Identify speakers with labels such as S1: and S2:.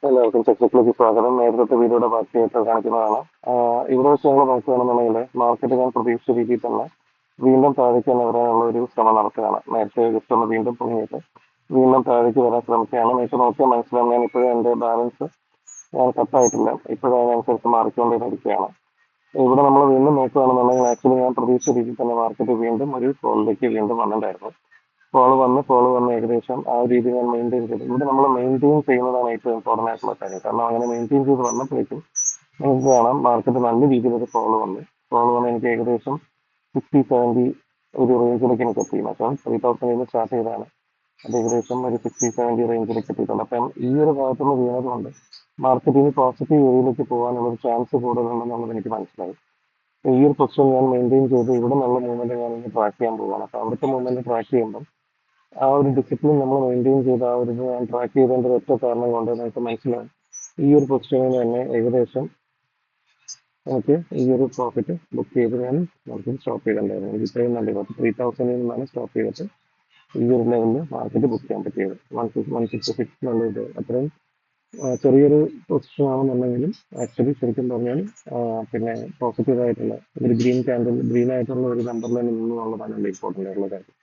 S1: എല്ലാവർക്കും ചെക്സിലേക്ക് സ്വാഗതം. നേരത്തെ വീഡിയോയുടെ ബാക്കിയായിട്ട് കാണിക്കുന്നതാണ്. ഇവിടെ വെച്ച് ഞങ്ങൾ നോക്കുകയാണെന്നുണ്ടെങ്കിൽ മാർക്കറ്റ് ഞാൻ പ്രതീക്ഷിച്ച രീതിയിൽ തന്നെ വീണ്ടും താഴേക്ക് തന്നെ വരാനുള്ള ഒരു ശ്രമം നടത്തുകയാണ്. നേരത്തെ ജസ്റ്റ് ഒന്ന് വീണ്ടും പൊങ്ങിയിട്ട് വീണ്ടും താഴേക്ക് വരാൻ ശ്രമിക്കുകയാണ്. നിങ്ങൾക്ക് നോക്കിയാൽ മനസ്സിലാവും, ഞാൻ ഇപ്പോഴും എൻ്റെ ബാലൻസ് ഞാൻ കട്ടായിട്ടില്ല. ഇപ്പോഴും അതിനനുസരിച്ച് മാറിക്കൊണ്ടിരിക്കുകയാണ്. ഇവിടെ നമ്മൾ വീണ്ടും നോക്കുകയാണെന്നുണ്ടെങ്കിൽ ആക്ച്വലി ഞാൻ പ്രതീക്ഷിച്ച രീതിയിൽ തന്നെ മാർക്കറ്റ് വീണ്ടും ഒരു ഫോളിലേക്ക് വീണ്ടും വന്നിട്ടുണ്ടായിരുന്നു. ഫോള് വന്ന് ഏകദേശം ആ ഒരു രീതി ഞാൻ മെയിൻറ്റെയിൻ ചെയ്തു. ഇവിടെ നമ്മൾ മെയിൻറ്റെയിൻ ചെയ്യുന്നതാണ് ഏറ്റവും ഇമ്പോർട്ടൻ്റ് ആയിട്ടുള്ള കാര്യം. കാരണം അങ്ങനെ മെയിൻറ്റെയിൻ ചെയ്ത് വന്നപ്പോഴേക്കും നിങ്ങൾക്ക് കാണാം മാർക്കറ്റ് നല്ല രീതിയിലൊരു ഫോള് വന്ന് എനിക്ക് ഏകദേശം 60-70 ഒരു റേഞ്ചിലേക്ക് എനിക്ക് എത്തി. പക്ഷേ 3000 സ്റ്റാർട്ട് ചെയ്തതാണ്. അത് ഏകദേശം ഒരു 60-70 റേഞ്ചിലേക്ക് എത്തിയിട്ടുണ്ട്. അപ്പം ഈ ഒരു ഭാഗത്തുനിന്ന് വീണതുകൊണ്ട് മാർക്കറ്റിന് പോസിറ്റീവ് വേയിലേക്ക് പോകാനുള്ള ഒരു ചാൻസ് കൂടുതലുണ്ടെന്നുള്ളത് എനിക്ക് മനസ്സിലായി. ഈ ഒരു പൊസിഷൻ ഞാൻ മെയിൻറ്റെയിൻ ചെയ്ത് ഇവിടെ നല്ല മൂവ്മെന്റ് ഞാൻ ഇന്ന് ട്രാക്ക് ചെയ്യാൻ പോവുകയാണ്. അപ്പോൾ അവിടുത്തെ മൂവ്മെന്റ് ട്രാക്ക് ചെയ്യുമ്പോൾ ആ ഒരു ഡിസിപ്ലിൻ നമ്മൾ മെയിൻറ്റെയിൻ ചെയ്ത് ആ ഒരു ഇത് ഞാൻ ട്രാക്ക് ചെയ്തതിൻ്റെ ഒറ്റ കാരണം കൊണ്ട് നമുക്ക് മനസ്സിലാവും ഈ ഒരു പൊസിഷനിൽ തന്നെ ഏകദേശം നമുക്ക് ഈ ഒരു പ്രോഫിറ്റ് ബുക്ക് ചെയ്ത് ഞാൻ നമുക്ക് സ്റ്റോപ്പ് ചെയ്തിട്ടുണ്ടായിരുന്നു. എനിക്ക് ഇത്രയും നല്ല 3000 നിന്നാണ് സ്റ്റോപ്പ് ചെയ്തിട്ട് ഈ ഒരു ലെവലിൽ മാർക്കറ്റ് ബുക്ക് ചെയ്യാൻ പറ്റിയത്. 166 എന്നുള്ളത് അത്രയും ചെറിയൊരു പൊസിഷൻ ആണെന്നുണ്ടെങ്കിലും ആക്ച്വലി ശരിക്കും പറഞ്ഞാൽ പിന്നെ പോസിറ്റീവ് ആയിട്ടുള്ള ഒരു ഗ്രീൻ ആയിട്ടുള്ള ഒരു നമ്പറിൽ നിന്നുള്ളതാണ് എൻ്റെ ഇമ്പോർട്ടൻ്റ് ആയിട്ടുള്ള കാര്യം.